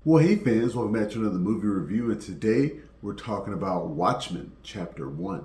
Well, hey fans, welcome back to another movie review, and today we're talking about Watchmen Chapter I.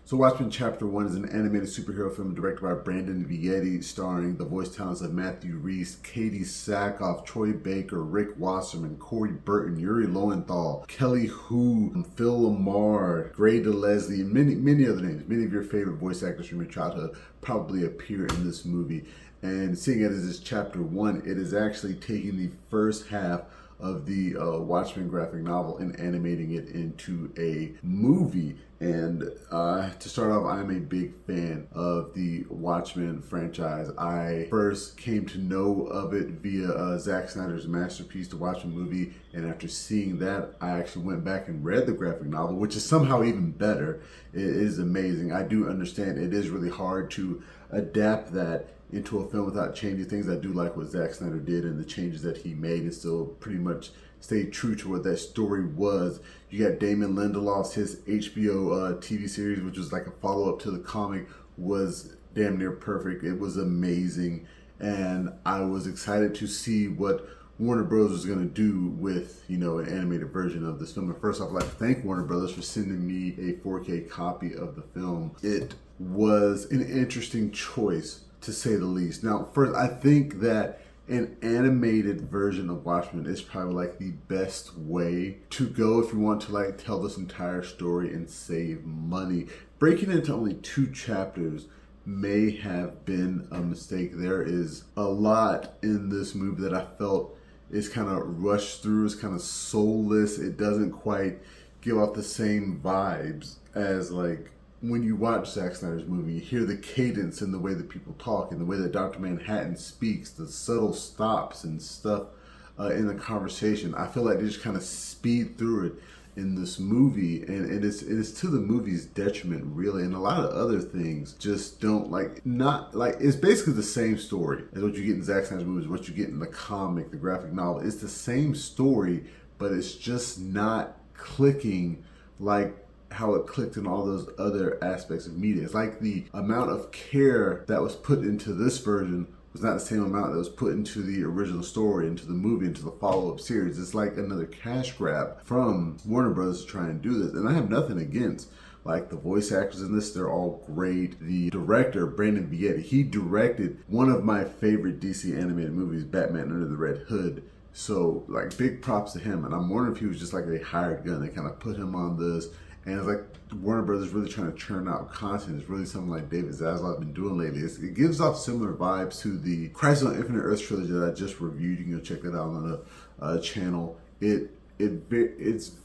So Watchmen Chapter I is an animated superhero film directed by Brandon Vietti, starring the voice talents of Matthew Rhys, Katee Sackhoff, Troy Baker, Rick Wasserman, Corey Burton, Yuri Lowenthal, Kelly Hu, Phil Lamar, Gray DeLeslie, and many other names. Many of your favorite voice actors from your childhood probably appear in this movie. And seeing it as this Chapter 1, it is actually taking the first half of the Watchmen graphic novel and animating it into a movie. And to start off, I'm a big fan of the Watchmen franchise. I first came to know of it via Zack Snyder's masterpiece, the Watchmen movie, and after seeing that, I actually went back and read the graphic novel, which is somehow even better. It is amazing. I do understand it is really hard to adapt that into a film without changing things. I do like what Zack Snyder did and the changes that he made, and still pretty much stayed true to what that story was. You got Damon Lindelof's his HBO TV series, which was like a follow-up to the comic, was damn near perfect. It was amazing, and I was excited to see what Warner Bros. Was going to do with, an animated version of this film. And first off, I'd like to thank Warner Bros. For sending me a 4K copy of the film. It was an interesting choice, to say the least. Now, first, I think that an animated version of Watchmen is probably like the best way to go if you want to like tell this entire story and save money. Breaking it into only 2 chapters may have been a mistake. There is a lot in this movie that I felt is kind of rushed through, is kind of soulless. It doesn't quite give off the same vibes as like when you watch Zack Snyder's movie. You hear the cadence in the way that people talk, and the way that Dr. Manhattan speaks, the subtle stops and stuff in the conversation. I feel like they just kind of speed through it in this movie, and it is to the movie's detriment, really. And a lot of other things just don't it's basically the same story as what you get in Zack Snyder's movies, what you get in the comic, the graphic novel. It's the same story, but it's just not clicking like how it clicked in all those other aspects of media. It's like the amount of care that was put into this version was not the same amount that was put into the original story, into the movie, into the follow-up series. It's like another cash grab from Warner Bros. To try and do this. And I have nothing against like the voice actors in this. They're all great. The director, Brandon Vietti, he directed one of my favorite DC animated movies, Batman Under the Red Hood. So like big props to him. And I'm wondering if he was just like a hired gun. They kind of put him on this. And it's like Warner Brothers really trying to churn out content. It's really something like David Zaslav been doing lately. It gives off similar vibes to the Crisis on Infinite Earths trilogy that I just reviewed. You can go check that out on the channel. It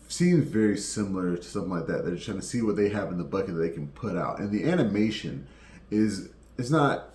seems very similar to something like that. They're trying to see what they have in the bucket that they can put out. And the animation it's not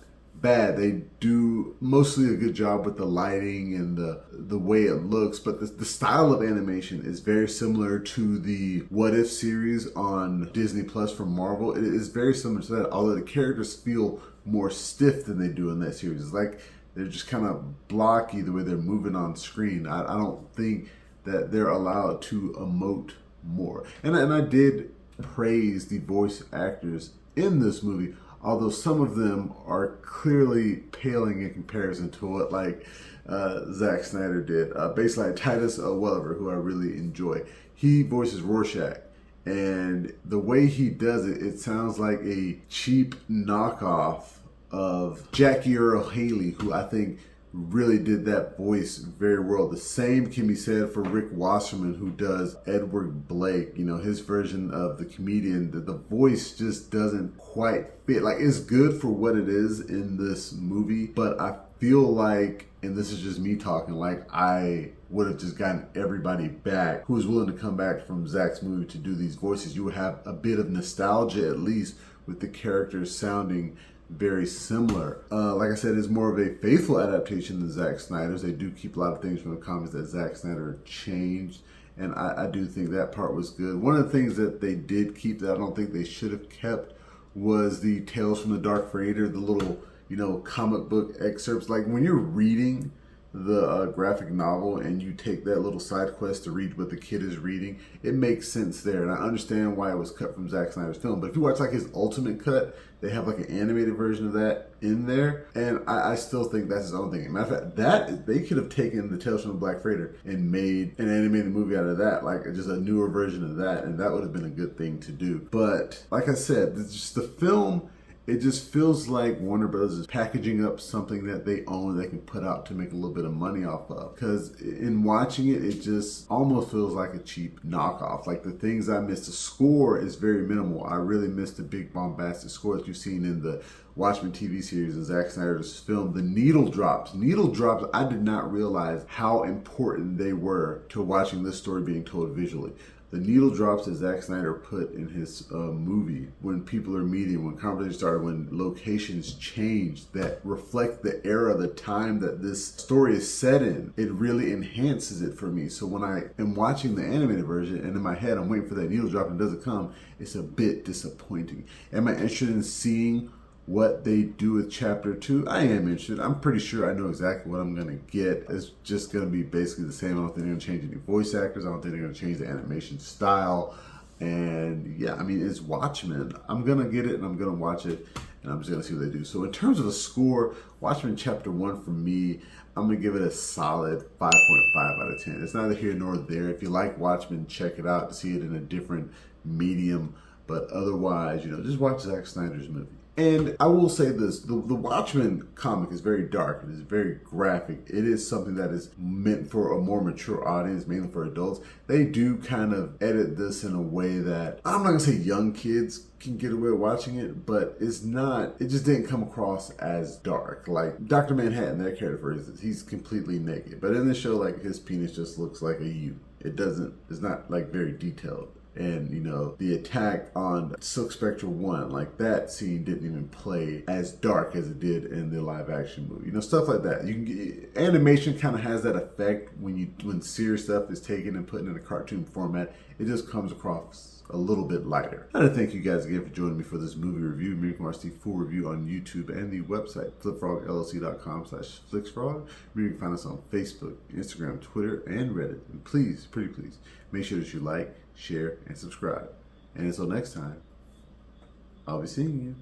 bad. They do mostly a good job with the lighting and the way it looks, but the style of animation is very similar to the What If series on Disney Plus from Marvel. It is very similar to that, although the characters feel more stiff than they do in that series. It's like they're just kind of blocky the way they're moving on screen. I don't think that they're allowed to emote more. And I did praise the voice actors in this movie, although some of them are clearly paling in comparison to what like Zack Snyder did. Basically like Titus Welliver, who I really enjoy. He voices Rorschach, and the way he does it, it sounds like a cheap knockoff of Jackie Earle Haley, who I think really did that voice very well. The same can be said for Rick Wasserman, who does Edward Blake. His version of the comedian. The voice just doesn't quite fit. Like, it's good for what it is in this movie, but I feel like, and this is just me talking, like I would have just gotten everybody back who was willing to come back from Zack's movie to do these voices. You would have a bit of nostalgia, at least, with the characters sounding very similar. Like I said, it's more of a faithful adaptation than Zack Snyder's. They do keep a lot of things from the comics that Zack Snyder changed, and I do think that part was good. One of the things that they did keep that I don't think they should have kept was the Tales from the Dark Freighter, the little, comic book excerpts. Like when you're reading the graphic novel and you take that little side quest to read what the kid is reading, it makes sense there. And I understand why it was cut from Zack Snyder's film. But if you watch like his ultimate cut, they have like an animated version of that in there. And I still think that's his own thing. Matter of fact, that they could have taken the Tales from the Black Freighter and made an animated movie out of that, like just a newer version of that. And that would have been a good thing to do. But like I said, it's just the film, it just feels like Warner Bros. Is packaging up something that they own, they can put out to make a little bit of money off of. Because in watching it, it just almost feels like a cheap knockoff. Like the things I missed, the score is very minimal. I really missed the big bombastic score that you've seen in the Watchmen TV series and Zack Snyder's film. The needle drops, I did not realize how important they were to watching this story being told visually. The needle drops that Zack Snyder put in his movie, when people are meeting, when conversations started, when locations changed that reflect the era, the time that this story is set in, it really enhances it for me. So when I am watching the animated version and in my head I'm waiting for that needle drop and it doesn't come, it's a bit disappointing. Am I interested in seeing what they do with Chapter 2? I am interested. I'm pretty sure I know exactly what I'm going to get. It's just going to be basically the same. I don't think they're going to change any voice actors. I don't think they're going to change the animation style. And yeah, I mean, it's Watchmen. I'm going to get it and I'm going to watch it and I'm just going to see what they do. So in terms of a score, Watchmen Chapter 1 for me, I'm going to give it a solid 5.5 out of 10. It's neither here nor there. If you like Watchmen, check it out to see it in a different medium. But otherwise, you know, just watch Zack Snyder's movie. And I will say this, the Watchmen comic is very dark, it is very graphic. It is something that is meant for a more mature audience, mainly for adults. They do kind of edit this in a way that, I'm not gonna say young kids can get away with watching it, but it's not, it just didn't come across as dark. Like Dr. Manhattan, that character, for instance, he's completely naked. But in this show, like his penis just looks like a U. It's not like very detailed. And, you know, the attack on Silk Spectre 1, like that scene didn't even play as dark as it did in the live action movie. You know, stuff like that. You can get, animation kind of has that effect when serious stuff is taken and put in a cartoon format. It just comes across a little bit lighter. I want to thank you guys again for joining me for this movie review. You can watch the full review on YouTube and the website, flipfrogllc.com/flicksfrog. You can find us on Facebook, Instagram, Twitter, and Reddit. And please, pretty please, make sure that you like, share, and subscribe. And until next time, I'll be seeing you.